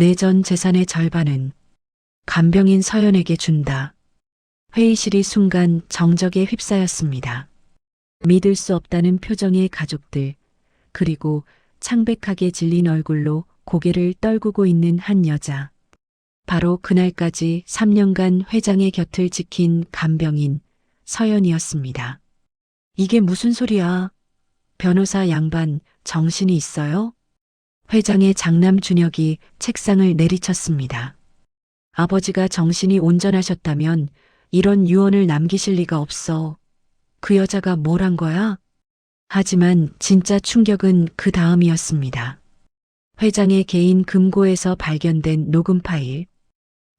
내 전 재산의 절반은 간병인 서연에게 준다. 회의실이 순간 정적에 휩싸였습니다. 믿을 수 없다는 표정의 가족들, 그리고 창백하게 질린 얼굴로 고개를 떨구고 있는 한 여자. 바로 그날까지 3년간 회장의 곁을 지킨 간병인 서연이었습니다. 이게 무슨 소리야? 변호사 양반, 정신이 있어요? 회장의 장남 준혁이 책상을 내리쳤습니다. 아버지가 정신이 온전하셨다면 이런 유언을 남기실 리가 없어. 그 여자가 뭘 한 거야? 하지만 진짜 충격은 그 다음이었습니다. 회장의 개인 금고에서 발견된 녹음 파일.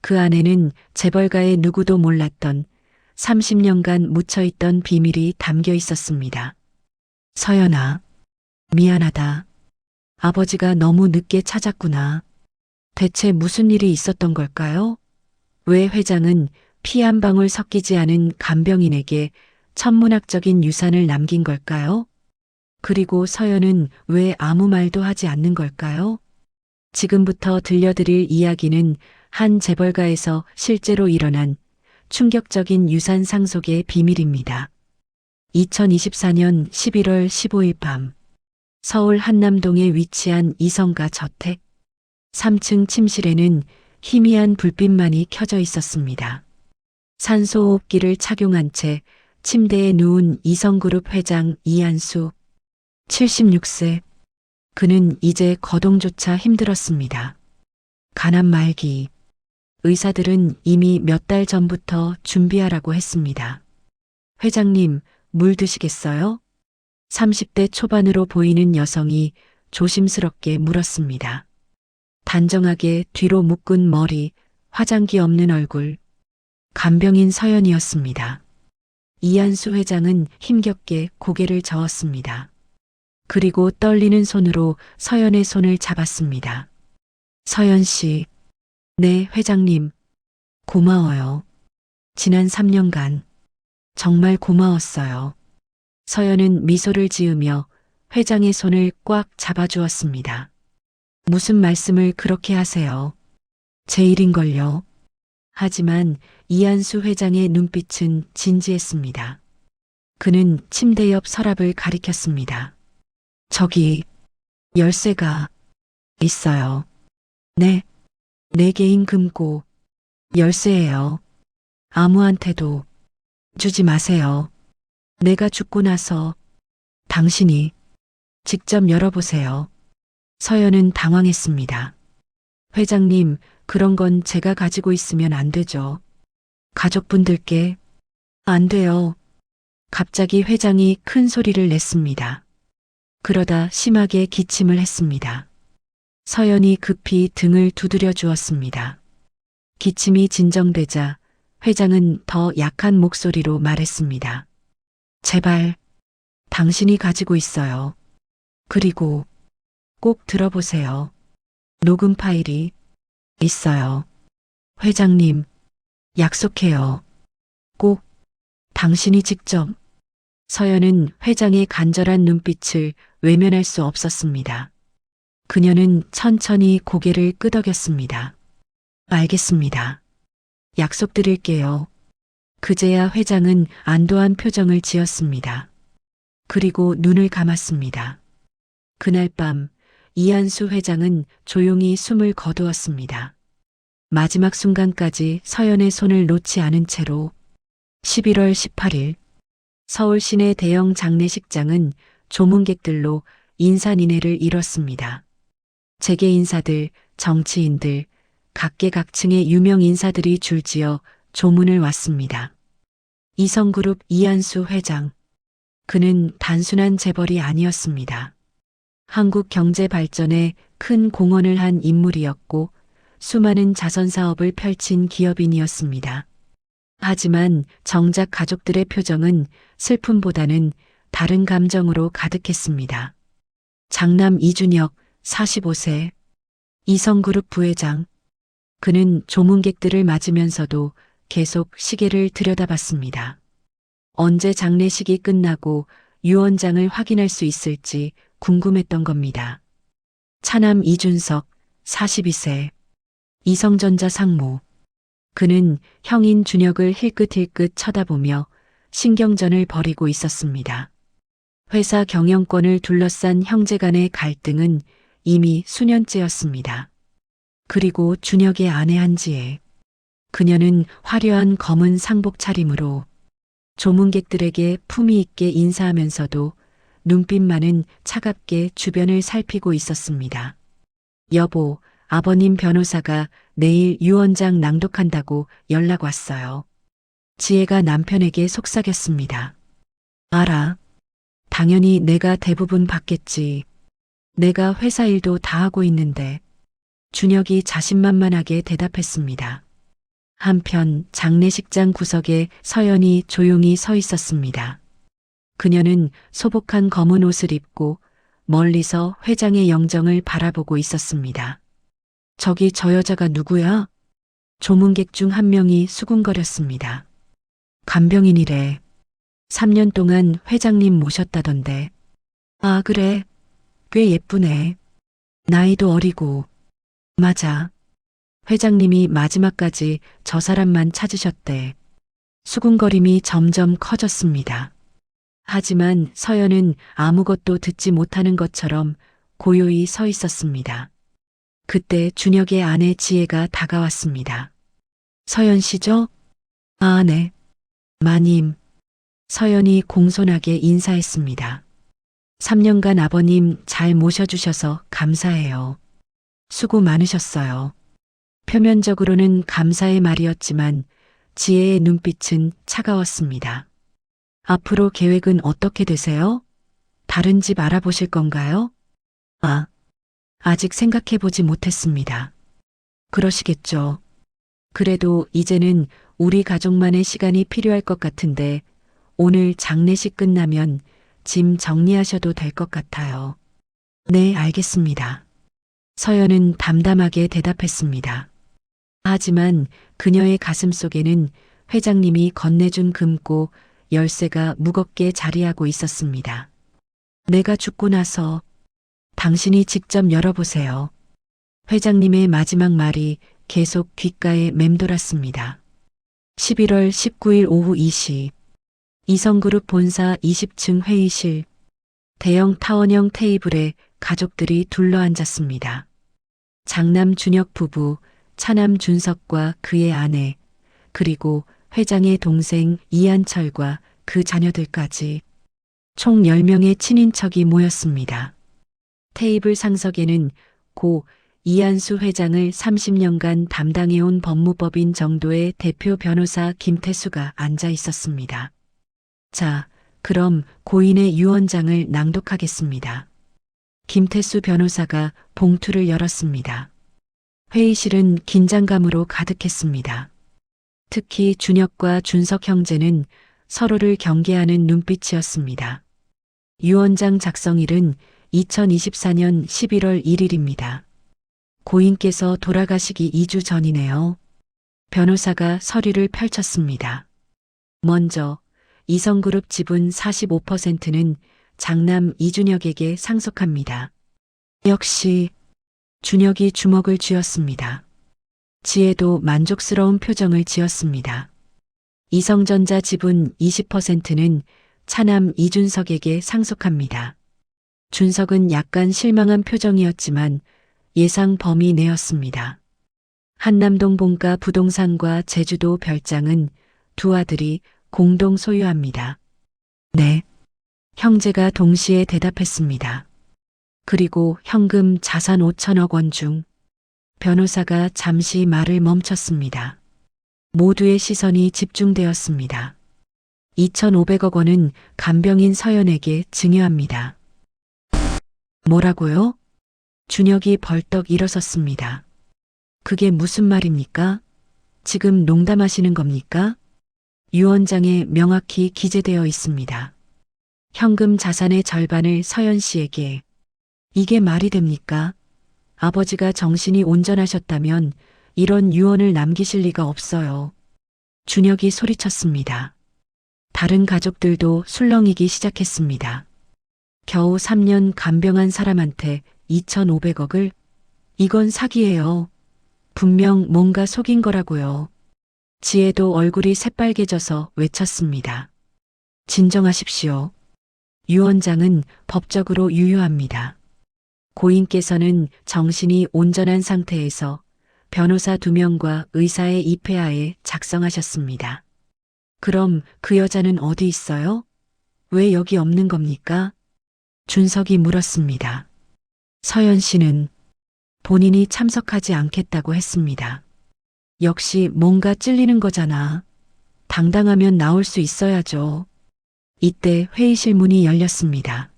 그 안에는 재벌가의 누구도 몰랐던 30년간 묻혀있던 비밀이 담겨 있었습니다. 서연아, 미안하다. 아버지가 너무 늦게 찾았구나. 대체 무슨 일이 있었던 걸까요? 왜 회장은 피 한 방울 섞이지 않은 간병인에게 천문학적인 유산을 남긴 걸까요? 그리고 서연은 왜 아무 말도 하지 않는 걸까요? 지금부터 들려드릴 이야기는 한 재벌가에서 실제로 일어난 충격적인 유산 상속의 비밀입니다. 2024년 11월 15일 밤, 서울 한남동에 위치한 이성가 저택 3층 침실에는 희미한 불빛만이 켜져 있었습니다. 산소호흡기를 착용한 채 침대에 누운 이성그룹 회장 이한수 76세. 그는 이제 거동조차 힘들었습니다. 가난 말기. 의사들은 이미 몇 달 전부터 준비하라고 했습니다. 회장님, 물 드시겠어요? 30대 초반으로 보이는 여성이 조심스럽게 물었습니다. 단정하게 뒤로 묶은 머리, 화장기 없는 얼굴. 간병인 서연이었습니다. 이한수 회장은 힘겹게 고개를 저었습니다. 그리고 떨리는 손으로 서연의 손을 잡았습니다. 서연 씨, 네, 회장님. 고마워요. 지난 3년간 정말 고마웠어요. 서연은 미소를 지으며 회장의 손을 꽉 잡아주었습니다. 무슨 말씀을 그렇게 하세요? 제 일인걸요. 하지만 이한수 회장의 눈빛은 진지했습니다. 그는 침대 옆 서랍을 가리켰습니다. 저기 열쇠가 있어요. 네, 내 개인 금고 열쇠예요. 아무한테도 주지 마세요. 내가 죽고 나서 당신이 직접 열어보세요. 서연은 당황했습니다. 회장님, 그런 건 제가 가지고 있으면 안 되죠. 가족분들께 안 돼요. 갑자기 회장이 큰 소리를 냈습니다. 그러다 심하게 기침을 했습니다. 서연이 급히 등을 두드려 주었습니다. 기침이 진정되자 회장은 더 약한 목소리로 말했습니다. 제발, 당신이 가지고 있어요. 그리고 꼭 들어보세요. 녹음 파일이 있어요. 회장님, 약속해요. 꼭 당신이 직접. 서연은 회장의 간절한 눈빛을 외면할 수 없었습니다. 그녀는 천천히 고개를 끄덕였습니다. 알겠습니다. 약속드릴게요. 그제야 회장은 안도한 표정을 지었습니다. 그리고 눈을 감았습니다. 그날 밤 이한수 회장은 조용히 숨을 거두었습니다. 마지막 순간까지 서연의 손을 놓지 않은 채로 11월 18일 서울 시내 대형 장례식장은 조문객들로 인산인해를 이뤘습니다. 재계 인사들, 정치인들, 각계각층의 유명 인사들이 줄지어 조문을 왔습니다. 이성그룹 이한수 회장. 그는 단순한 재벌이 아니었습니다. 한국 경제 발전에 큰 공헌을 한 인물이었고 수많은 자선 사업을 펼친 기업인이었습니다. 하지만 정작 가족들의 표정은 슬픔보다는 다른 감정으로 가득했습니다. 장남 이준혁 45세, 이성그룹 부회장. 그는 조문객들을 맞으면서도 계속 시계를 들여다봤습니다. 언제 장례식이 끝나고 유언장을 확인할 수 있을지 궁금했던 겁니다. 차남 이준석 42세, 이성전자 상무. 그는 형인 준혁을 힐끗힐끗 쳐다보며 신경전을 벌이고 있었습니다. 회사 경영권을 둘러싼 형제 간의 갈등은 이미 수년째였습니다. 그리고 준혁의 아내 한지혜. 그녀는 화려한 검은 상복 차림으로 조문객들에게 품위 있게 인사하면서도 눈빛만은 차갑게 주변을 살피고 있었습니다. 여보, 아버님 변호사가 내일 유언장 낭독한다고 연락 왔어요. 지혜가 남편에게 속삭였습니다. 알아. 당연히 내가 대부분 받겠지. 내가 회사 일도 다 하고 있는데. 준혁이 자신만만하게 대답했습니다. 한편 장례식장 구석에 서연이 조용히 서 있었습니다. 그녀는 소복한 검은 옷을 입고 멀리서 회장의 영정을 바라보고 있었습니다. 저기 저 여자가 누구야? 조문객 중 한 명이 수군거렸습니다. 간병인이래. 3년 동안 회장님 모셨다던데. 아, 그래. 꽤 예쁘네. 나이도 어리고. 맞아. 회장님이 마지막까지 저 사람만 찾으셨대. 수군거림이 점점 커졌습니다. 하지만 서연은 아무것도 듣지 못하는 것처럼 고요히 서 있었습니다. 그때 준혁의 아내 지혜가 다가왔습니다. 서연 씨죠? 아, 네. 마님. 서연이 공손하게 인사했습니다. 3년간 아버님 잘 모셔주셔서 감사해요. 수고 많으셨어요. 표면적으로는 감사의 말이었지만 지혜의 눈빛은 차가웠습니다. 앞으로 계획은 어떻게 되세요? 다른 집 알아보실 건가요? 아, 아직 생각해보지 못했습니다. 그러시겠죠. 그래도 이제는 우리 가족만의 시간이 필요할 것 같은데 오늘 장례식 끝나면 짐 정리하셔도 될 것 같아요. 네, 알겠습니다. 서연은 담담하게 대답했습니다. 하지만 그녀의 가슴 속에는 회장님이 건네준 금고 열쇠가 무겁게 자리하고 있었습니다. 내가 죽고 나서 당신이 직접 열어보세요. 회장님의 마지막 말이 계속 귓가에 맴돌았습니다. 11월 19일 오후 2시 이성그룹 본사 20층 회의실. 대형 타원형 테이블에 가족들이 둘러앉았습니다. 장남 준혁 부부, 차남 준석과 그의 아내, 그리고 회장의 동생 이한철과 그 자녀들까지 총 10명의 친인척이 모였습니다. 테이블 상석에는 고 이한수 회장을 30년간 담당해온 법무법인 정도의 대표 변호사 김태수가 앉아 있었습니다. 자, 그럼 고인의 유언장을 낭독하겠습니다. 김태수 변호사가 봉투를 열었습니다. 회의실은 긴장감으로 가득했습니다. 특히 준혁과 준석 형제는 서로를 경계하는 눈빛이었습니다. 유언장 작성일은 2024년 11월 1일입니다. 고인께서 돌아가시기 2주 전이네요. 변호사가 서류를 펼쳤습니다. 먼저 이성그룹 지분 45%는 장남 이준혁에게 상속합니다. 역시 준혁이 주먹을 쥐었습니다. 지혜도 만족스러운 표정을 지었습니다. 이성전자 지분 20%는 차남 이준석에게 상속합니다. 준석은 약간 실망한 표정이었지만 예상 범위 내였습니다. 한남동 본가 부동산과 제주도 별장은 두 아들이 공동 소유합니다. 네. 형제가 동시에 대답했습니다. 그리고 현금 자산 5천억 원 중 변호사가 잠시 말을 멈췄습니다. 모두의 시선이 집중되었습니다. 2,500억 원은 간병인 서연에게 증여합니다. 뭐라고요? 준혁이 벌떡 일어섰습니다. 그게 무슨 말입니까? 지금 농담하시는 겁니까? 유언장에 명확히 기재되어 있습니다. 현금 자산의 절반을 서연 씨에게. 이게 말이 됩니까? 아버지가 정신이 온전하셨다면 이런 유언을 남기실 리가 없어요. 준혁이 소리쳤습니다. 다른 가족들도 술렁이기 시작했습니다. 겨우 3년 간병한 사람한테 2,500억을? 이건 사기예요. 분명 뭔가 속인 거라고요. 지혜도 얼굴이 새빨개져서 외쳤습니다. 진정하십시오. 유 원장은 법적으로 유효합니다. 고인께서는 정신이 온전한 상태에서 변호사 2명과 의사의 입회하에 작성하셨습니다. 그럼 그 여자는 어디 있어요? 왜 여기 없는 겁니까? 준석이 물었습니다. 서연 씨는 본인이 참석하지 않겠다고 했습니다. 역시 뭔가 찔리는 거잖아. 당당하면 나올 수 있어야죠. 이때 회의실 문이 열렸습니다.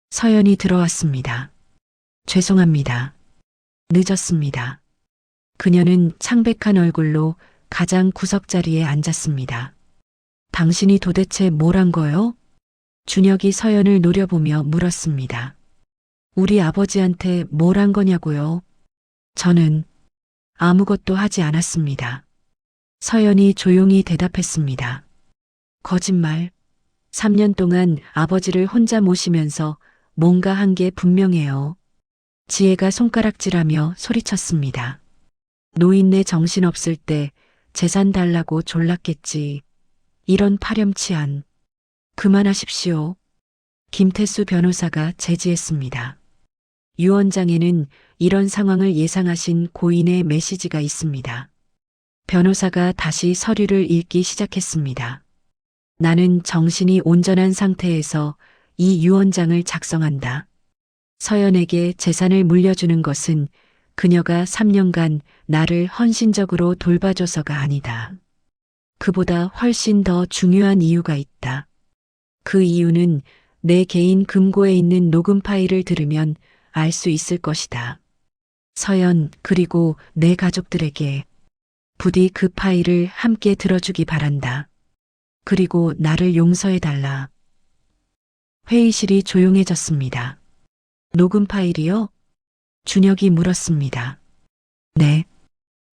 서연이 들어왔습니다. 죄송합니다. 늦었습니다. 그녀는 창백한 얼굴로 가장 구석 자리에 앉았습니다. 당신이 도대체 뭘 한 거요? 준혁이 서연을 노려보며 물었습니다. 우리 아버지한테 뭘 한 거냐고요? 저는 아무것도 하지 않았습니다. 서연이 조용히 대답했습니다. 거짓말. 3년 동안 아버지를 혼자 모시면서 뭔가 한 게 분명해요. 지혜가 손가락질하며 소리쳤습니다. 노인네 정신없을 때 재산 달라고 졸랐겠지. 이런 파렴치한. 그만하십시오. 김태수 변호사가 제지했습니다. 유 원장에는 이런 상황을 예상하신 고인의 메시지가 있습니다. 변호사가 다시 서류를 읽기 시작했습니다. 나는 정신이 온전한 상태에서 이 유 원장을 작성한다. 서연에게 재산을 물려주는 것은 그녀가 3년간 나를 헌신적으로 돌봐줘서가 아니다. 그보다 훨씬 더 중요한 이유가 있다. 그 이유는 내 개인 금고에 있는 녹음 파일을 들으면 알 수 있을 것이다. 서연 그리고 내 가족들에게 부디 그 파일을 함께 들어주기 바란다. 그리고 나를 용서해달라. 회의실이 조용해졌습니다. 녹음 파일이요? 준혁이 물었습니다. 네.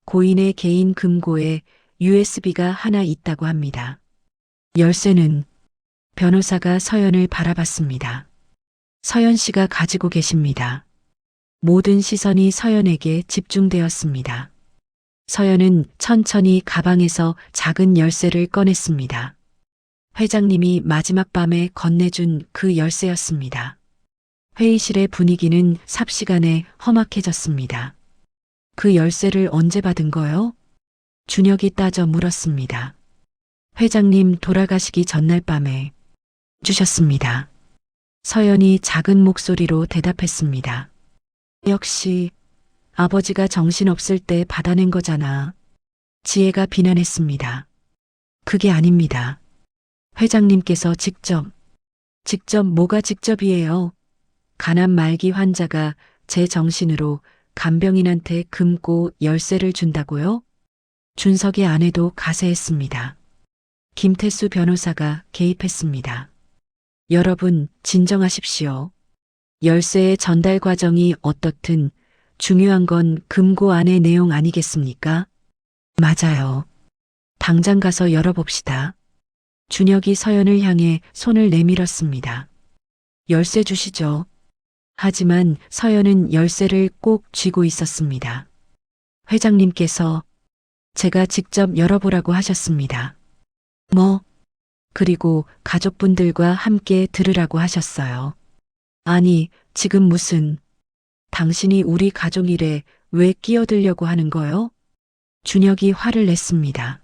고인의 개인 금고에 USB가 하나 있다고 합니다. 열쇠는? 변호사가 서연을 바라봤습니다. 서연 씨가 가지고 계십니다. 모든 시선이 서연에게 집중되었습니다. 서연은 천천히 가방에서 작은 열쇠를 꺼냈습니다. 회장님이 마지막 밤에 건네준 그 열쇠였습니다. 회의실의 분위기는 삽시간에 험악해졌습니다. 그 열쇠를 언제 받은 거요? 준혁이 따져 물었습니다. 회장님 돌아가시기 전날 밤에 주셨습니다. 서연이 작은 목소리로 대답했습니다. 역시 아버지가 정신없을 때 받아낸 거잖아. 지혜가 비난했습니다. 그게 아닙니다. 회장님께서 직접 뭐가 직접이에요? 가난 말기 환자가 제 정신으로 간병인한테 금고 열쇠를 준다고요? 준석의 아내도 가세했습니다. 김태수 변호사가 개입했습니다. 여러분, 진정하십시오. 열쇠의 전달 과정이 어떻든 중요한 건 금고 안의 내용 아니겠습니까? 맞아요. 당장 가서 열어봅시다. 준혁이 서연을 향해 손을 내밀었습니다. 열쇠 주시죠. 하지만 서연은 열쇠를 꼭 쥐고 있었습니다. 회장님께서 제가 직접 열어보라고 하셨습니다. 그리고 가족분들과 함께 들으라고 하셨어요. 아니, 지금 무슨, 당신이 우리 가족 일에 왜 끼어들려고 하는 거요? 준혁이 화를 냈습니다.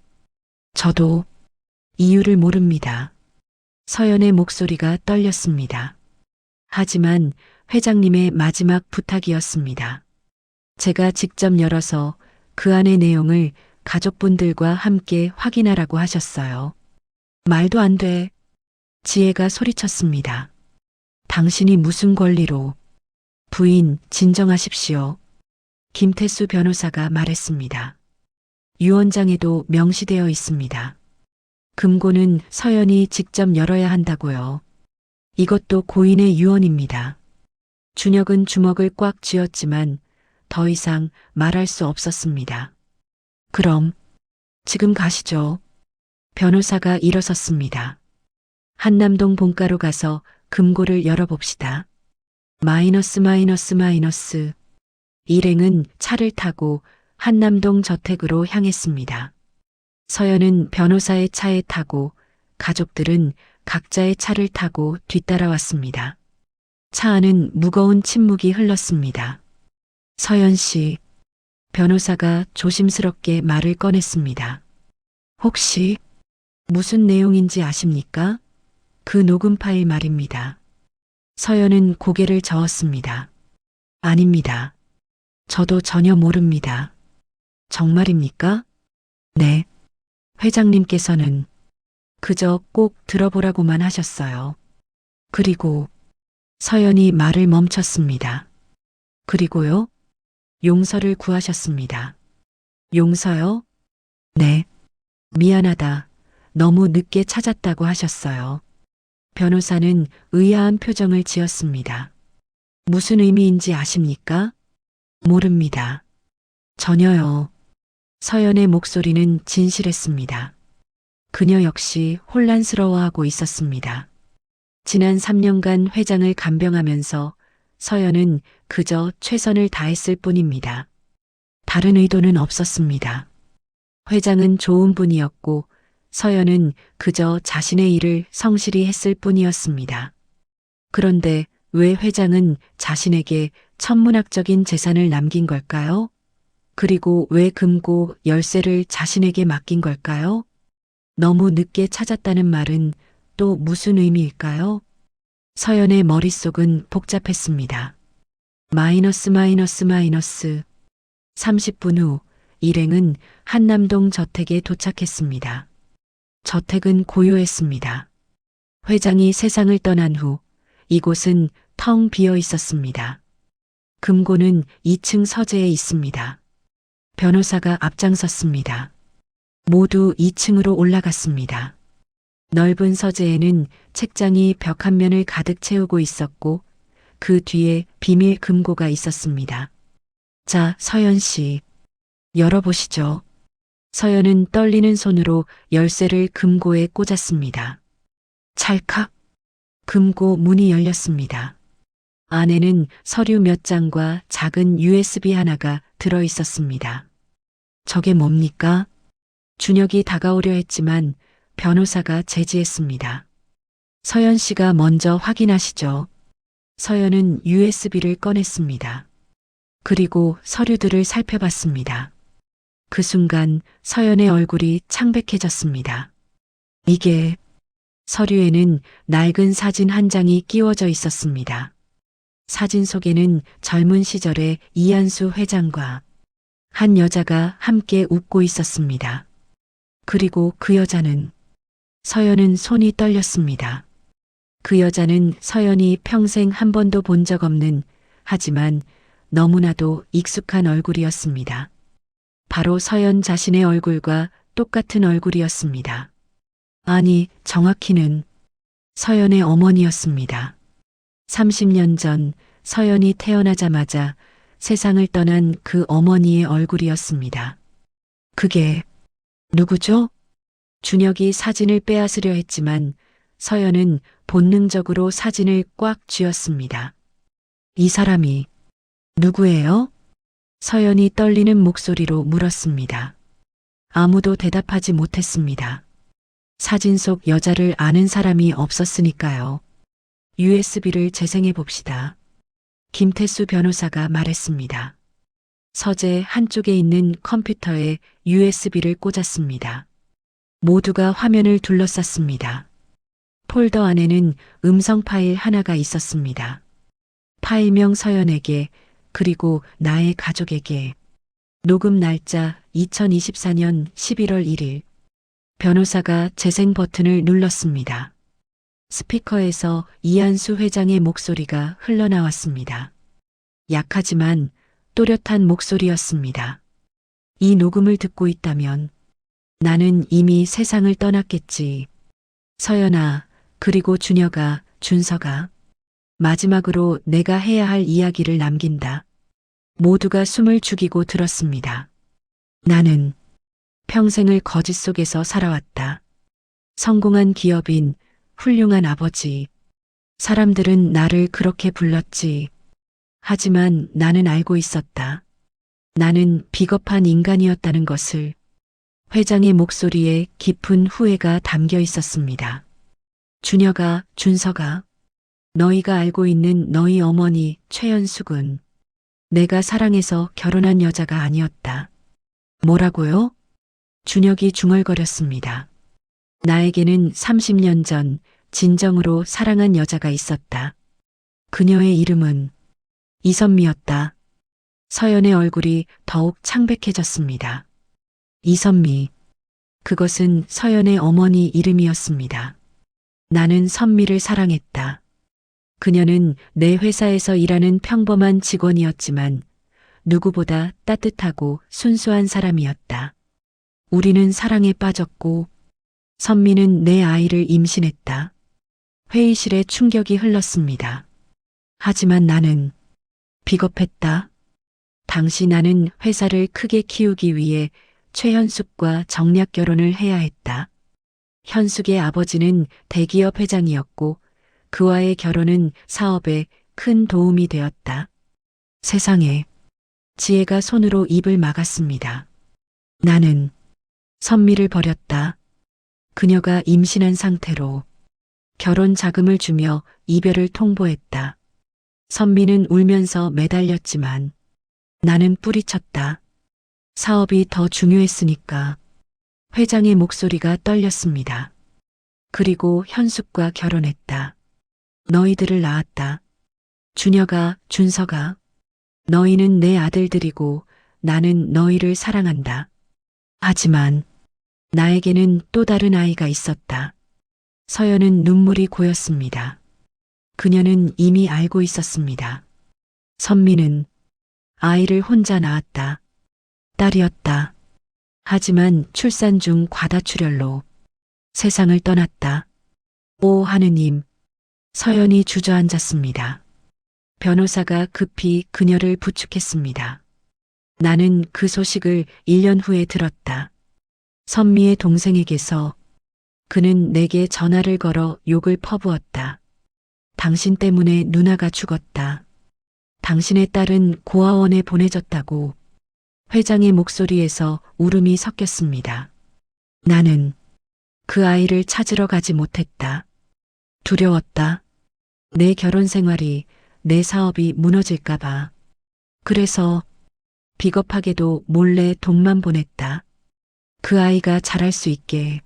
저도 이유를 모릅니다. 서연의 목소리가 떨렸습니다. 하지만 회장님의 마지막 부탁이었습니다. 제가 직접 열어서 그 안의 내용을 가족분들과 함께 확인하라고 하셨어요. 말도 안 돼. 지혜가 소리쳤습니다. 당신이 무슨 권리로. 부인, 진정하십시오. 김태수 변호사가 말했습니다. 유 원장에도 명시되어 있습니다. 금고는 서연이 직접 열어야 한다고요. 이것도 고인의 유언입니다. 준혁은 주먹을 꽉 쥐었지만 더 이상 말할 수 없었습니다. 그럼 지금 가시죠. 변호사가 일어섰습니다. 한남동 본가로 가서 금고를 열어봅시다. 마이너스. 일행은 차를 타고 한남동 저택으로 향했습니다. 서연은 변호사의 차에 타고 가족들은 각자의 차를 타고 뒤따라왔습니다. 차 안은 무거운 침묵이 흘렀습니다. 서연 씨, 변호사가 조심스럽게 말을 꺼냈습니다. 혹시 무슨 내용인지 아십니까? 그 녹음 파일 말입니다. 서연은 고개를 저었습니다. 아닙니다. 저도 전혀 모릅니다. 정말입니까? 네. 회장님께서는 그저 꼭 들어보라고만 하셨어요. 그리고 서연이 말을 멈췄습니다. 그리고요? 용서를 구하셨습니다. 용서요? 네. 미안하다. 너무 늦게 찾았다고 하셨어요. 변호사는 의아한 표정을 지었습니다. 무슨 의미인지 아십니까? 모릅니다. 전혀요. 서연의 목소리는 진실했습니다. 그녀 역시 혼란스러워하고 있었습니다. 지난 3년간 회장을 간병하면서 서연은 그저 최선을 다했을 뿐입니다. 다른 의도는 없었습니다. 회장은 좋은 분이었고 서연은 그저 자신의 일을 성실히 했을 뿐이었습니다. 그런데 왜 회장은 자신에게 천문학적인 재산을 남긴 걸까요? 그리고 왜 금고 열쇠를 자신에게 맡긴 걸까요? 너무 늦게 찾았다는 말은 또 무슨 의미일까요? 서연의 머릿속은 복잡했습니다. 마이너스 마이너스 마이너스. 30분 후 일행은 한남동 저택에 도착했습니다. 저택은 고요했습니다. 회장이 세상을 떠난 후 이곳은 텅 비어 있었습니다. 금고는 2층 서재에 있습니다. 변호사가 앞장섰습니다. 모두 2층으로 올라갔습니다. 넓은 서재에는 책장이 벽 한 면을 가득 채우고 있었고 그 뒤에 비밀 금고가 있었습니다. 자, 서연 씨. 열어보시죠. 서연은 떨리는 손으로 열쇠를 금고에 꽂았습니다. 찰칵. 금고 문이 열렸습니다. 안에는 서류 몇 장과 작은 USB 하나가 들어 있었습니다. 저게 뭡니까? 준혁이 다가오려 했지만 변호사가 제지했습니다. 서연 씨가 먼저 확인하시죠. 서연은 USB를 꺼냈습니다. 그리고 서류들을 살펴봤습니다. 그 순간 서연의 얼굴이 창백해졌습니다. 이게 서류에는 낡은 사진 한 장이 끼워져 있었습니다. 사진 속에는 젊은 시절의 이한수 회장과 한 여자가 함께 웃고 있었습니다. 그리고 그 여자는 서연은 손이 떨렸습니다. 그 여자는 서연이 평생 한 번도 본 적 없는 하지만 너무나도 익숙한 얼굴이었습니다. 바로 서연 자신의 얼굴과 똑같은 얼굴이었습니다. 아니, 정확히는 서연의 어머니였습니다. 30년 전 서연이 태어나자마자 세상을 떠난 그 어머니의 얼굴이었습니다. 그게 누구죠? 준혁이 사진을 빼앗으려 했지만 서연은 본능적으로 사진을 꽉 쥐었습니다. 이 사람이 누구예요? 서연이 떨리는 목소리로 물었습니다. 아무도 대답하지 못했습니다. 사진 속 여자를 아는 사람이 없었으니까요. USB를 재생해 봅시다. 김태수 변호사가 말했습니다. 서재 한쪽에 있는 컴퓨터에 USB를 꽂았습니다. 모두가 화면을 둘러쌌습니다. 폴더 안에는 음성 파일 하나가 있었습니다. 파일명 서연에게 그리고 나의 가족에게 녹음 날짜 2024년 11월 1일 변호사가 재생 버튼을 눌렀습니다. 스피커에서 이한수 회장의 목소리가 흘러나왔습니다. 약하지만 또렷한 목소리였습니다. 이 녹음을 듣고 있다면 나는 이미 세상을 떠났겠지. 서연아, 그리고 준혁아, 준서가 마지막으로 내가 해야 할 이야기를 남긴다. 모두가 숨을 죽이고 들었습니다. 나는 평생을 거짓 속에서 살아왔다. 성공한 기업인, 훌륭한 아버지. 사람들은 나를 그렇게 불렀지. 하지만 나는 알고 있었다. 나는 비겁한 인간이었다는 것을. 회장의 목소리에 깊은 후회가 담겨 있었습니다. 준혁아, 준석아, 너희가 알고 있는 너희 어머니 최연숙은 내가 사랑해서 결혼한 여자가 아니었다. 뭐라고요? 준혁이 중얼거렸습니다. 나에게는 30년 전 진정으로 사랑한 여자가 있었다. 그녀의 이름은 이선미였다. 서연의 얼굴이 더욱 창백해졌습니다. 이선미. 그것은 서연의 어머니 이름이었습니다. 나는 선미를 사랑했다. 그녀는 내 회사에서 일하는 평범한 직원이었지만 누구보다 따뜻하고 순수한 사람이었다. 우리는 사랑에 빠졌고 선미는 내 아이를 임신했다. 회의실에 충격이 흘렀습니다. 하지만 나는 비겁했다. 당시 나는 회사를 크게 키우기 위해 최현숙과 정략 결혼을 해야 했다. 현숙의 아버지는 대기업 회장이었고 그와의 결혼은 사업에 큰 도움이 되었다. 세상에, 지혜가 손으로 입을 막았습니다. 나는 선미를 버렸다. 그녀가 임신한 상태로 결혼 자금을 주며 이별을 통보했다. 선미는 울면서 매달렸지만 나는 뿌리쳤다. 사업이 더 중요했으니까. 회장의 목소리가 떨렸습니다. 그리고 현숙과 결혼했다. 너희들을 낳았다. 준혁아, 준석아, 너희는 내 아들들이고 나는 너희를 사랑한다. 하지만 나에게는 또 다른 아이가 있었다. 서연은 눈물이 고였습니다. 그녀는 이미 알고 있었습니다. 선미는 아이를 혼자 낳았다. 딸이었다. 하지만 출산 중 과다출혈로 세상을 떠났다. 오 하느님, 서연이 주저앉았습니다. 변호사가 급히 그녀를 부축했습니다. 나는 그 소식을 1년 후에 들었다. 선미의 동생에게서. 그는 내게 전화를 걸어 욕을 퍼부었다. 당신 때문에 누나가 죽었다. 당신의 딸은 고아원에 보내졌다고. 회장의 목소리에서 울음이 섞였습니다. 나는 그 아이를 찾으러 가지 못했다. 두려웠다. 내 결혼 생활이, 내 사업이 무너질까봐. 그래서 비겁하게도 몰래 돈만 보냈다. 그 아이가 자랄 수 있게.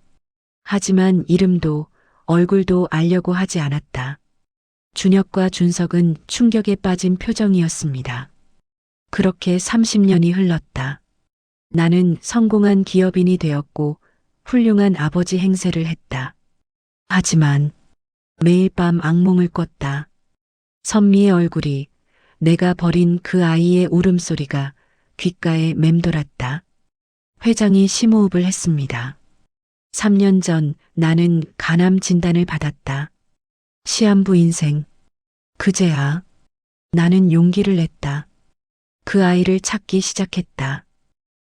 하지만 이름도 얼굴도 알려고 하지 않았다. 준혁과 준석은 충격에 빠진 표정이었습니다. 그렇게 30년이 흘렀다. 나는 성공한 기업인이 되었고 훌륭한 아버지 행세를 했다. 하지만 매일 밤 악몽을 꿨다. 선미의 얼굴이, 내가 버린 그 아이의 울음소리가 귓가에 맴돌았다. 회장이 심호흡을 했습니다. 3년 전 나는 간암 진단을 받았다. 시한부 인생. 그제야 나는 용기를 냈다. 그 아이를 찾기 시작했다.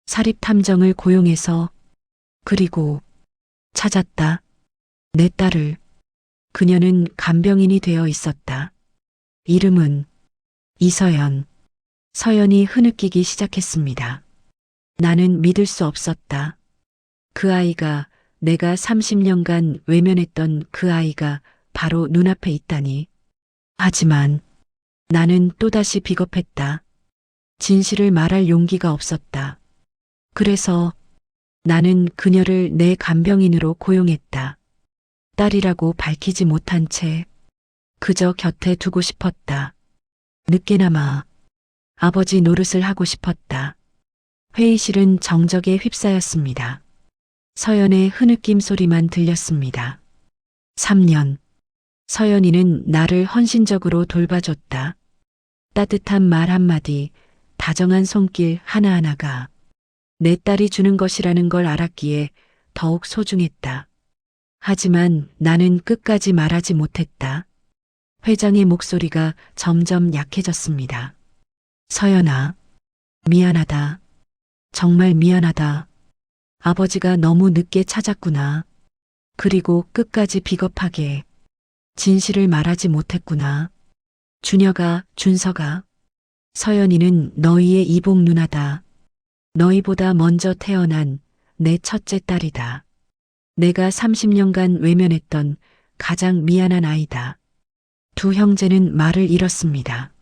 사립탐정을 고용해서. 그리고 찾았다. 내 딸을. 그녀는 간병인이 되어 있었다. 이름은 이서연. 서연이 흐느끼기 시작했습니다. 나는 믿을 수 없었다. 그 아이가, 내가 30년간 외면했던 그 아이가 바로 눈앞에 있다니. 하지만 나는 또다시 비겁했다. 진실을 말할 용기가 없었다. 그래서 나는 그녀를 내 간병인으로 고용했다. 딸이라고 밝히지 못한 채 그저 곁에 두고 싶었다. 늦게나마 아버지 노릇을 하고 싶었다. 회의실은 정적에 휩싸였습니다. 서연의 흐느낌 소리만 들렸습니다. 3년. 서연이는 나를 헌신적으로 돌봐줬다. 따뜻한 말 한마디, 다정한 손길 하나하나가 내 딸이 주는 것이라는 걸 알았기에 더욱 소중했다. 하지만 나는 끝까지 말하지 못했다. 회장의 목소리가 점점 약해졌습니다. 서연아, 미안하다. 정말 미안하다. 아버지가 너무 늦게 찾았구나. 그리고 끝까지 비겁하게 진실을 말하지 못했구나. 준혁아, 준석아, 서연이는 너희의 이복 누나다. 너희보다 먼저 태어난 내 첫째 딸이다. 내가 30년간 외면했던 가장 미안한 아이다. 두 형제는 말을 잃었습니다.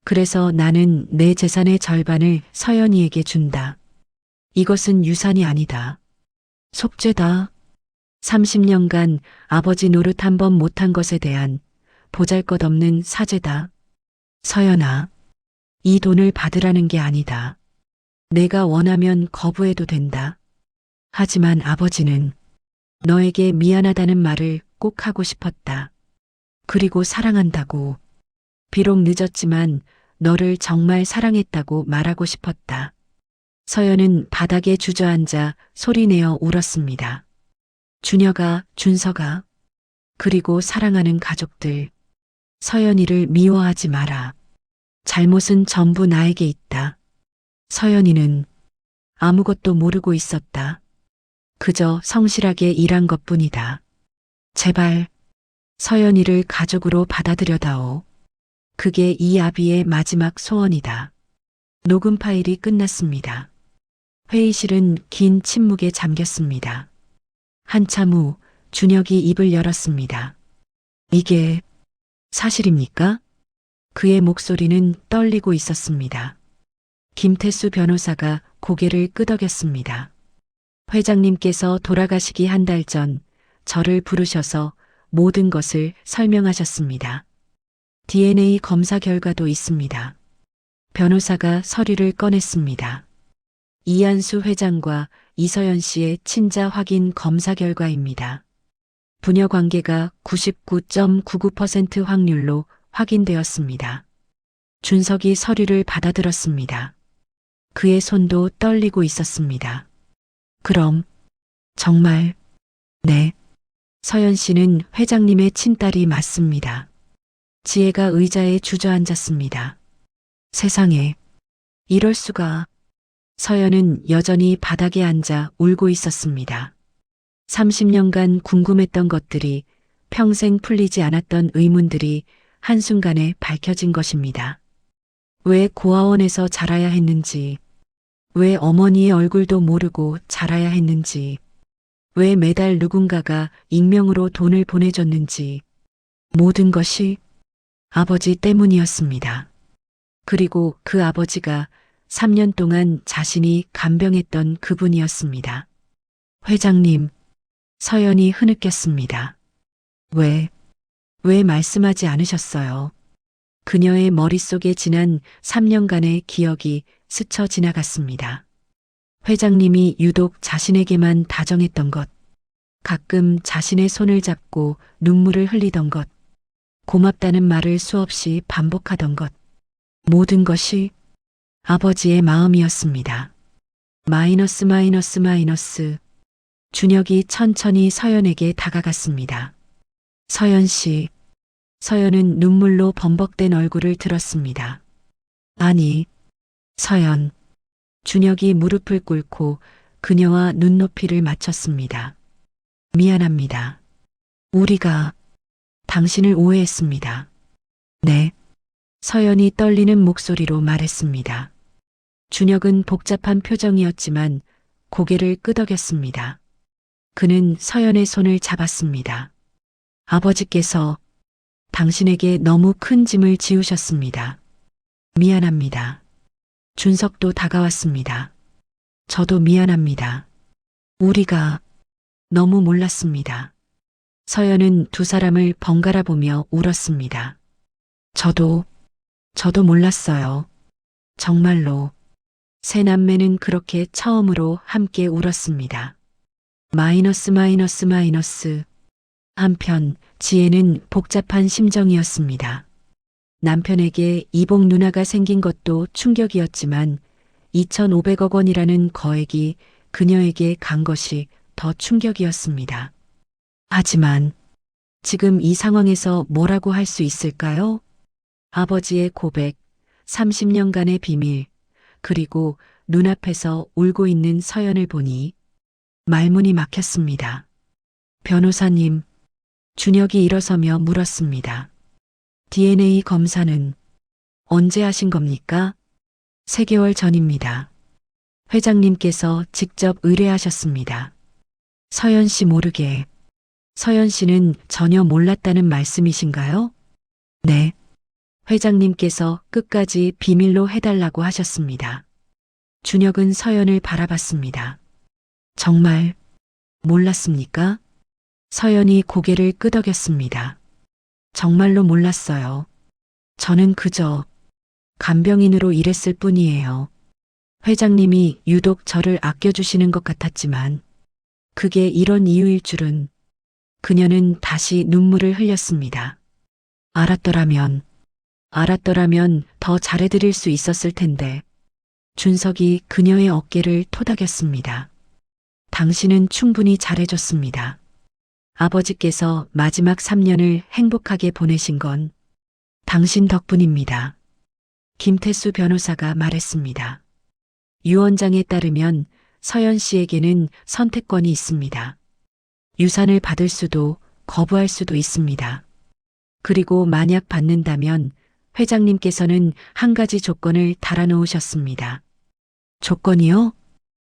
그래서 나는 내 재산의 절반을 서연이에게 준다. 이것은 유산이 아니다. 속죄다. 30년간 아버지 노릇 한 번 못한 것에 대한 보잘것없는 사죄다. 서연아, 이 돈을 받으라는 게 아니다. 내가 원하면 거부해도 된다. 하지만 아버지는 너에게 미안하다는 말을 꼭 하고 싶었다. 그리고 사랑한다고. 비록 늦었지만 너를 정말 사랑했다고 말하고 싶었다. 서연은 바닥에 주저앉아 소리내어 울었습니다. 준혁아, 준서가, 그리고 사랑하는 가족들, 서연이를 미워하지 마라. 잘못은 전부 나에게 있다. 서연이는 아무것도 모르고 있었다. 그저 성실하게 일한 것뿐이다. 제발 서연이를 가족으로 받아들여다오. 그게 이 아비의 마지막 소원이다. 녹음 파일이 끝났습니다. 회의실은 긴 침묵에 잠겼습니다. 한참 후 준혁이 입을 열었습니다. 이게 사실입니까? 그의 목소리는 떨리고 있었습니다. 김태수 변호사가 고개를 끄덕였습니다. 회장님께서 돌아가시기 한 달 전 저를 부르셔서 모든 것을 설명하셨습니다. DNA 검사 결과도 있습니다. 변호사가 서류를 꺼냈습니다. 이한수 회장과 이서연 씨의 친자 확인 검사 결과입니다. 부녀 관계가 99.99% 확률로 확인되었습니다. 준석이 서류를 받아들었습니다. 그의 손도 떨리고 있었습니다. 그럼 정말 네. 서연 씨는 회장님의 친딸이 맞습니다. 지혜가 의자에 주저앉았습니다. 세상에, 이럴 수가. 서연은 여전히 바닥에 앉아 울고 있었습니다. 30년간 궁금했던 것들이, 평생 풀리지 않았던 의문들이 한순간에 밝혀진 것입니다. 왜 고아원에서 자라야 했는지, 왜 어머니의 얼굴도 모르고 자라야 했는지, 왜 매달 누군가가 익명으로 돈을 보내줬는지, 모든 것이 아버지 때문이었습니다. 그리고 그 아버지가 3년 동안 자신이 간병했던 그분이었습니다. 회장님, 서연이 흐느꼈습니다. 왜 말씀하지 않으셨어요? 그녀의 머릿속에 지난 3년간의 기억이 스쳐 지나갔습니다. 회장님이 유독 자신에게만 다정했던 것, 가끔 자신의 손을 잡고 눈물을 흘리던 것, 고맙다는 말을 수없이 반복하던 것, 모든 것이 아버지의 마음이었습니다. 마이너스. 준혁이 천천히 서연에게 다가갔습니다. 서연 씨. 서연은 눈물로 범벅된 얼굴을 들었습니다. 아니, 서연. 준혁이 무릎을 꿇고 그녀와 눈높이를 맞췄습니다. 미안합니다. 우리가 당신을 오해했습니다. 네. 서연이 떨리는 목소리로 말했습니다. 준혁은 복잡한 표정이었지만 고개를 끄덕였습니다. 그는 서연의 손을 잡았습니다. 아버지께서 당신에게 너무 큰 짐을 지우셨습니다. 미안합니다. 준석도 다가왔습니다. 저도 미안합니다. 우리가 너무 몰랐습니다. 서연은 두 사람을 번갈아 보며 울었습니다. 저도 몰랐어요. 정말로. 세 남매는 그렇게 처음으로 함께 울었습니다. 마이너스. 한편 지혜는 복잡한 심정이었습니다. 남편에게 이복 누나가 생긴 것도 충격이었지만 2,500억 원이라는 거액이 그녀에게 간 것이 더 충격이었습니다. 하지만 지금 이 상황에서 뭐라고 할 수 있을까요? 아버지의 고백, 30년간의 비밀, 그리고 눈앞에서 울고 있는 서연을 보니 말문이 막혔습니다. 변호사님, 준혁이 일어서며 물었습니다. DNA 검사는 언제 하신 겁니까? 3개월 전입니다. 회장님께서 직접 의뢰하셨습니다. 서연 씨 모르게. 서연 씨는 전혀 몰랐다는 말씀이신가요? 네. 회장님께서 끝까지 비밀로 해달라고 하셨습니다. 준혁은 서연을 바라봤습니다. 정말 몰랐습니까? 서연이 고개를 끄덕였습니다. 정말로 몰랐어요. 저는 그저 간병인으로 일했을 뿐이에요. 회장님이 유독 저를 아껴주시는 것 같았지만 그게 이런 이유일 줄은. 그녀는 다시 눈물을 흘렸습니다. 알았더라면 더 잘해드릴 수 있었을 텐데. 준석이 그녀의 어깨를 토닥였습니다. 당신은 충분히 잘해줬습니다. 아버지께서 마지막 3년을 행복하게 보내신 건 당신 덕분입니다. 김태수 변호사가 말했습니다. 유 원장에 따르면 서연 씨에게는 선택권이 있습니다. 유산을 받을 수도 거부할 수도 있습니다. 그리고 만약 받는다면 회장님께서는 한 가지 조건을 달아놓으셨습니다. 조건이요?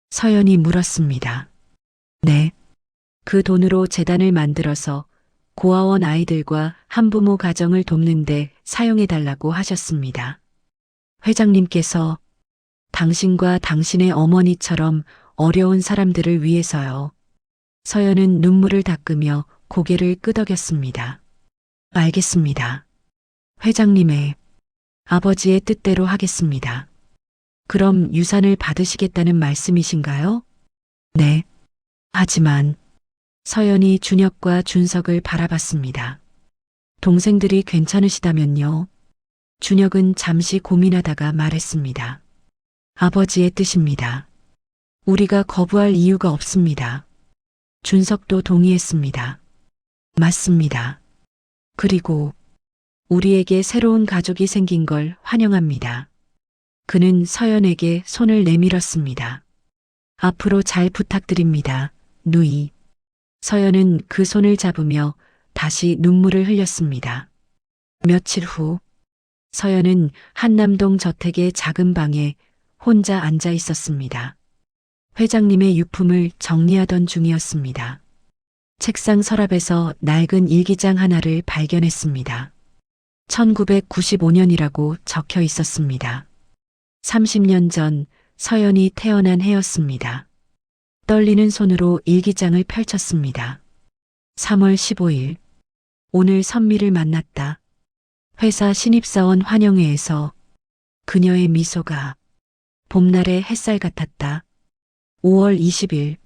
서연이 물었습니다. 네. 그 돈으로 재단을 만들어서 고아원 아이들과 한부모 가정을 돕는데 사용해달라고 하셨습니다. 회장님께서 당신과 당신의 어머니처럼 어려운 사람들을 위해서요. 서연은 눈물을 닦으며 고개를 끄덕였습니다. 알겠습니다. 회장님의 아버지의 뜻대로 하겠습니다. 그럼 유산을 받으시겠다는 말씀이신가요? 네. 하지만 서연이 준혁과 준석을 바라봤습니다. 동생들이 괜찮으시다면요. 준혁은 잠시 고민하다가 말했습니다. 아버지의 뜻입니다. 우리가 거부할 이유가 없습니다. 준석도 동의했습니다. 맞습니다. 그리고 우리에게 새로운 가족이 생긴 걸 환영합니다. 그는 서연에게 손을 내밀었습니다. 앞으로 잘 부탁드립니다. 누이. 서연은 그 손을 잡으며 다시 눈물을 흘렸습니다. 며칠 후 서연은 한남동 저택의 작은 방에 혼자 앉아 있었습니다. 회장님의 유품을 정리하던 중이었습니다. 책상 서랍에서 낡은 일기장 하나를 발견했습니다. 1995년이라고 적혀 있었습니다. 30년 전 서연이 태어난 해였습니다. 떨리는 손으로 일기장을 펼쳤습니다. 3월 15일. 오늘 선미를 만났다. 회사 신입사원 환영회에서 그녀의 미소가 봄날의 햇살 같았다. 5월 20일.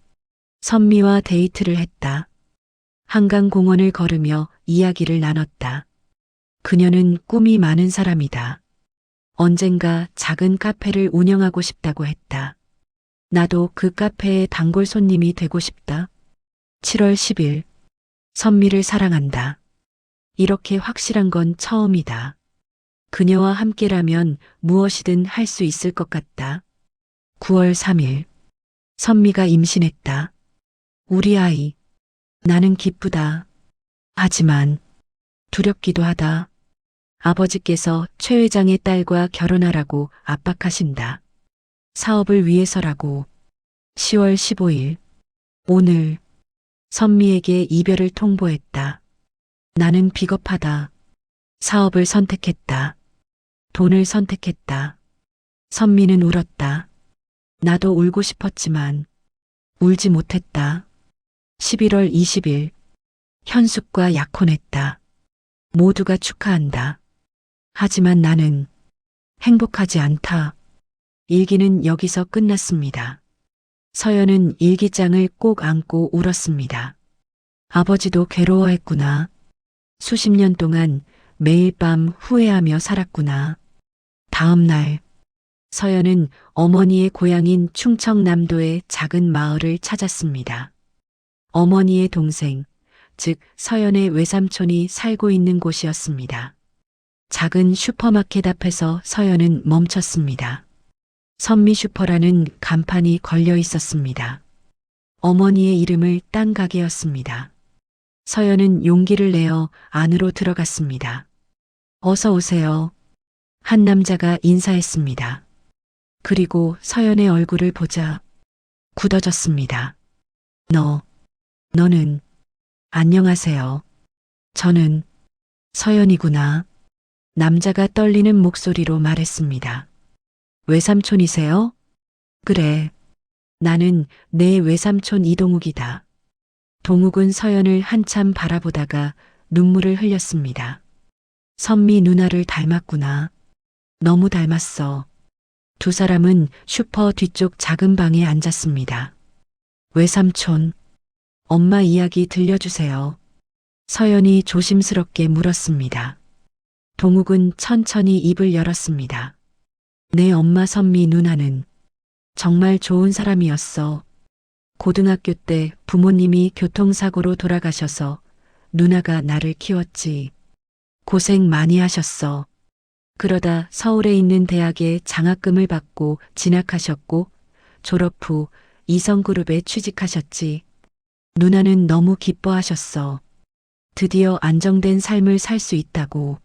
선미와 데이트를 했다. 한강공원을 걸으며 이야기를 나눴다. 그녀는 꿈이 많은 사람이다. 언젠가 작은 카페를 운영하고 싶다고 했다. 나도 그 카페의 단골 손님이 되고 싶다. 7월 10일. 선미를 사랑한다. 이렇게 확실한 건 처음이다. 그녀와 함께라면 무엇이든 할 수 있을 것 같다. 9월 3일. 선미가 임신했다. 우리 아이. 나는 기쁘다. 하지만 두렵기도 하다. 아버지께서 최 회장의 딸과 결혼하라고 압박하신다. 사업을 위해서라고. 10월 15일. 오늘 선미에게 이별을 통보했다. 나는 비겁하다. 사업을 선택했다. 돈을 선택했다. 선미는 울었다. 나도 울고 싶었지만 울지 못했다. 11월 20일. 현숙과 약혼했다. 모두가 축하한다. 하지만 나는 행복하지 않다. 일기는 여기서 끝났습니다. 서연은 일기장을 꼭 안고 울었습니다. 아버지도 괴로워했구나. 수십 년 동안 매일 밤 후회하며 살았구나. 다음 날 서연은 어머니의 고향인 충청남도의 작은 마을을 찾았습니다. 어머니의 동생, 즉 서연의 외삼촌이 살고 있는 곳이었습니다. 작은 슈퍼마켓 앞에서 서연은 멈췄습니다. 선미 슈퍼라는 간판이 걸려 있었습니다. 어머니의 이름을 딴 가게였습니다. 서연은 용기를 내어 안으로 들어갔습니다. 어서 오세요. 한 남자가 인사했습니다. 그리고 서연의 얼굴을 보자 굳어졌습니다. 너는 안녕하세요. 저는 서연이구나. 남자가 떨리는 목소리로 말했습니다. 외삼촌이세요? 그래. 나는 내 외삼촌 이동욱이다. 동욱은 서연을 한참 바라보다가 눈물을 흘렸습니다. 선미 누나를 닮았구나. 너무 닮았어. 두 사람은 슈퍼 뒤쪽 작은 방에 앉았습니다. 외삼촌, 엄마 이야기 들려주세요. 서연이 조심스럽게 물었습니다. 동욱은 천천히 입을 열었습니다. 내 엄마 선미 누나는 정말 좋은 사람이었어. 고등학교 때 부모님이 교통사고로 돌아가셔서 누나가 나를 키웠지. 고생 많이 하셨어. 그러다 서울에 있는 대학에 장학금을 받고 진학하셨고 졸업 후 이성그룹에 취직하셨지. 누나는 너무 기뻐하셨어. 드디어 안정된 삶을 살 수 있다고.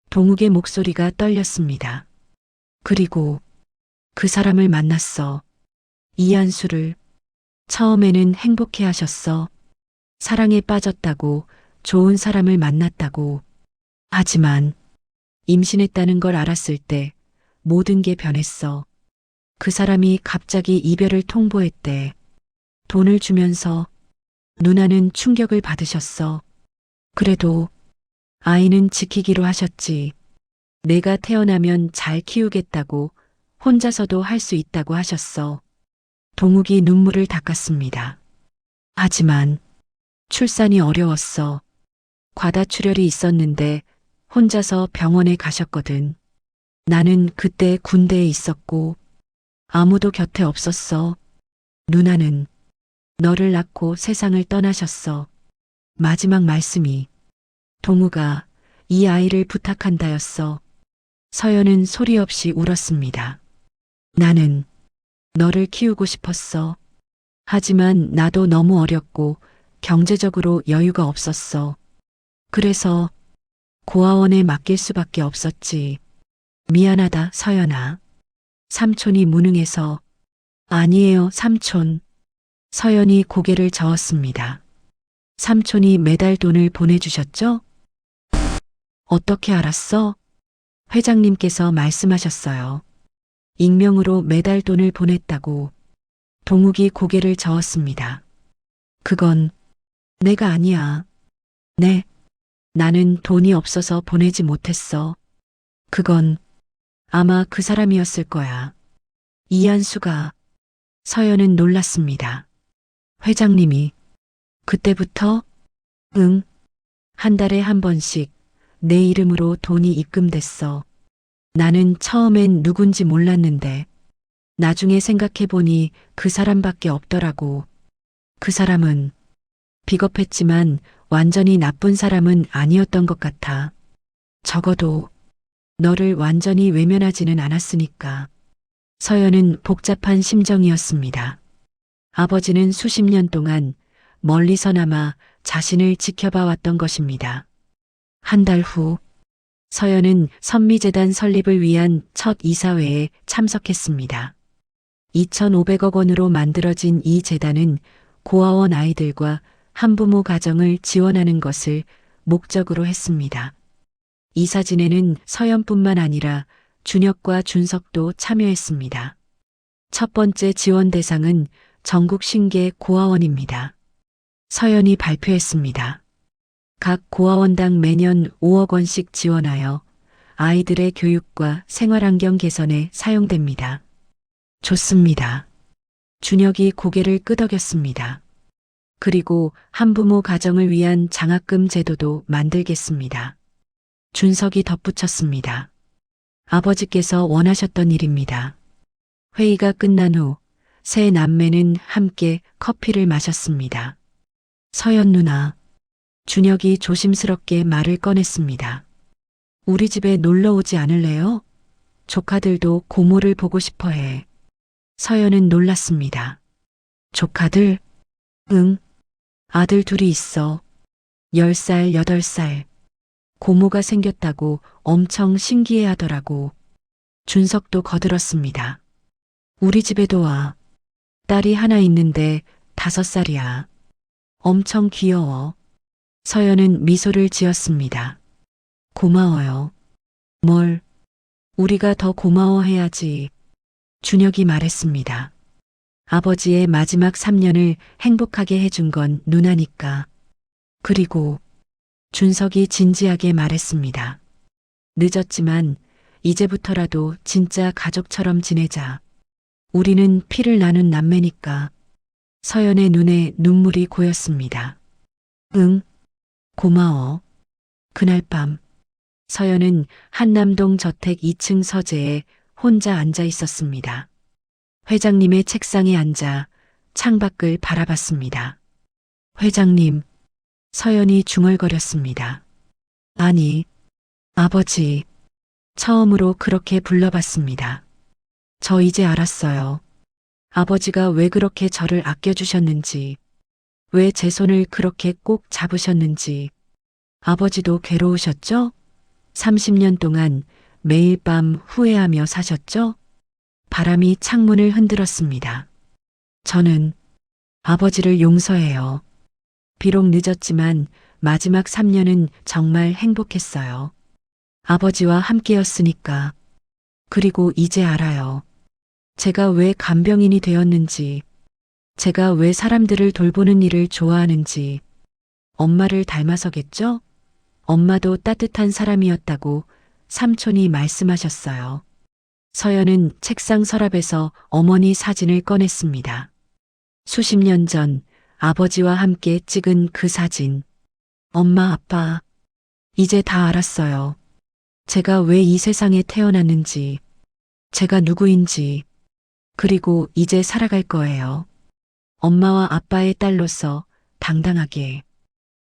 동욱의 목소리가 떨렸습니다. 그리고 그 사람을 만났어. 이한수를. 처음에는 행복해 하셨어. 사랑에 빠졌다고, 좋은 사람을 만났다고. 하지만 임신했다는 걸 알았을 때 모든 게 변했어. 그 사람이 갑자기 이별을 통보했대. 돈을 주면서. 누나는 충격을 받으셨어. 그래도 아이는 지키기로 하셨지. 내가 태어나면 잘 키우겠다고, 혼자서도 할 수 있다고 하셨어. 동욱이 눈물을 닦았습니다. 하지만 출산이 어려웠어. 과다출혈이 있었는데 혼자서 병원에 가셨거든. 나는 그때 군대에 있었고 아무도 곁에 없었어. 누나는 너를 낳고 세상을 떠나셨어. 마지막 말씀이 동우가 이 아이를 부탁한다였어. 서연은 소리 없이 울었습니다. 나는 너를 키우고 싶었어. 하지만 나도 너무 어렸고 경제적으로 여유가 없었어. 그래서 고아원에 맡길 수밖에 없었지. 미안하다, 서연아. 삼촌이 무능해서. 아니에요, 삼촌. 서연이 고개를 저었습니다. 삼촌이 매달 돈을 보내주셨죠? 어떻게 알았어? 회장님께서 말씀하셨어요. 익명으로 매달 돈을 보냈다고. 동욱이 고개를 저었습니다. 그건 내가 아니야. 네. 나는 돈이 없어서 보내지 못했어. 그건 아마 그 사람이었을 거야. 이한수가. 서연은 놀랐습니다. 회장님이. 그때부터? 응. 한 달에 한 번씩 내 이름으로 돈이 입금됐어. 나는 처음엔 누군지 몰랐는데 나중에 생각해보니 그 사람밖에 없더라고. 그 사람은 비겁했지만 완전히 나쁜 사람은 아니었던 것 같아. 적어도 너를 완전히 외면하지는 않았으니까. 서연은 복잡한 심정이었습니다. 아버지는 수십 년 동안 멀리서나마 자신을 지켜봐 왔던 것입니다. 한 달 후, 서연은 선미재단 설립을 위한 첫 이사회에 참석했습니다. 2,500억 원으로 만들어진 이 재단은 고아원 아이들과 한부모 가정을 지원하는 것을 목적으로 했습니다. 이 사진에는 서연뿐만 아니라 준혁과 준석도 참여했습니다. 첫 번째 지원 대상은 전국 신계 고아원입니다. 서연이 발표했습니다. 각 고아원당 매년 5억 원씩 지원하여 아이들의 교육과 생활환경 개선에 사용됩니다. 좋습니다. 준혁이 고개를 끄덕였습니다. 그리고 한부모 가정을 위한 장학금 제도도 만들겠습니다. 준석이 덧붙였습니다. 아버지께서 원하셨던 일입니다. 회의가 끝난 후 세 남매는 함께 커피를 마셨습니다. 서연 누나, 준혁이 조심스럽게 말을 꺼냈습니다. 우리 집에 놀러 오지 않을래요? 조카들도 고모를 보고 싶어 해. 서연은 놀랐습니다. 조카들? 응. 아들 둘이 있어. 10살, 8살. 고모가 생겼다고 엄청 신기해 하더라고. 준석도 거들었습니다. 우리 집에도 와. 딸이 하나 있는데 5살이야. 엄청 귀여워. 서연은 미소를 지었습니다. 고마워요. 뭘, 우리가 더 고마워해야지. 준혁이 말했습니다. 아버지의 마지막 3년을 행복하게 해준 건 누나니까. 그리고 준석이 진지하게 말했습니다. 늦었지만 이제부터라도 진짜 가족처럼 지내자. 우리는 피를 나눈 남매니까. 서연의 눈에 눈물이 고였습니다. 응, 고마워. 그날 밤 서연은 한남동 저택 2층 서재에 혼자 앉아 있었습니다. 회장님의 책상에 앉아 창밖을 바라봤습니다. 회장님, 서연이 중얼거렸습니다. 아니, 아버지, 처음으로 그렇게 불러봤습니다. 저 이제 알았어요. 아버지가 왜 그렇게 저를 아껴주셨는지, 왜 제 손을 그렇게 꼭 잡으셨는지. 아버지도 괴로우셨죠? 30년 동안 매일 밤 후회하며 사셨죠? 바람이 창문을 흔들었습니다. 저는 아버지를 용서해요. 비록 늦었지만 마지막 3년은 정말 행복했어요. 아버지와 함께였으니까. 그리고 이제 알아요. 제가 왜 간병인이 되었는지, 제가 왜 사람들을 돌보는 일을 좋아하는지. 엄마를 닮아서겠죠? 엄마도 따뜻한 사람이었다고 삼촌이 말씀하셨어요. 서연은 책상 서랍에서 어머니 사진을 꺼냈습니다. 수십 년 전 아버지와 함께 찍은 그 사진. 엄마, 아빠, 이제 다 알았어요. 제가 왜 이 세상에 태어났는지, 제가 누구인지, 그리고 이제 살아갈 거예요. 엄마와 아빠의 딸로서 당당하게.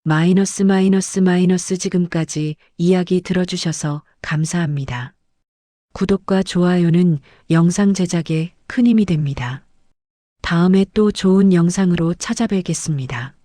마이너스 마이너스 마이너스 지금까지 이야기 들어주셔서 감사합니다. 구독과 좋아요는 영상 제작에 큰 힘이 됩니다. 다음에 또 좋은 영상으로 찾아뵙겠습니다.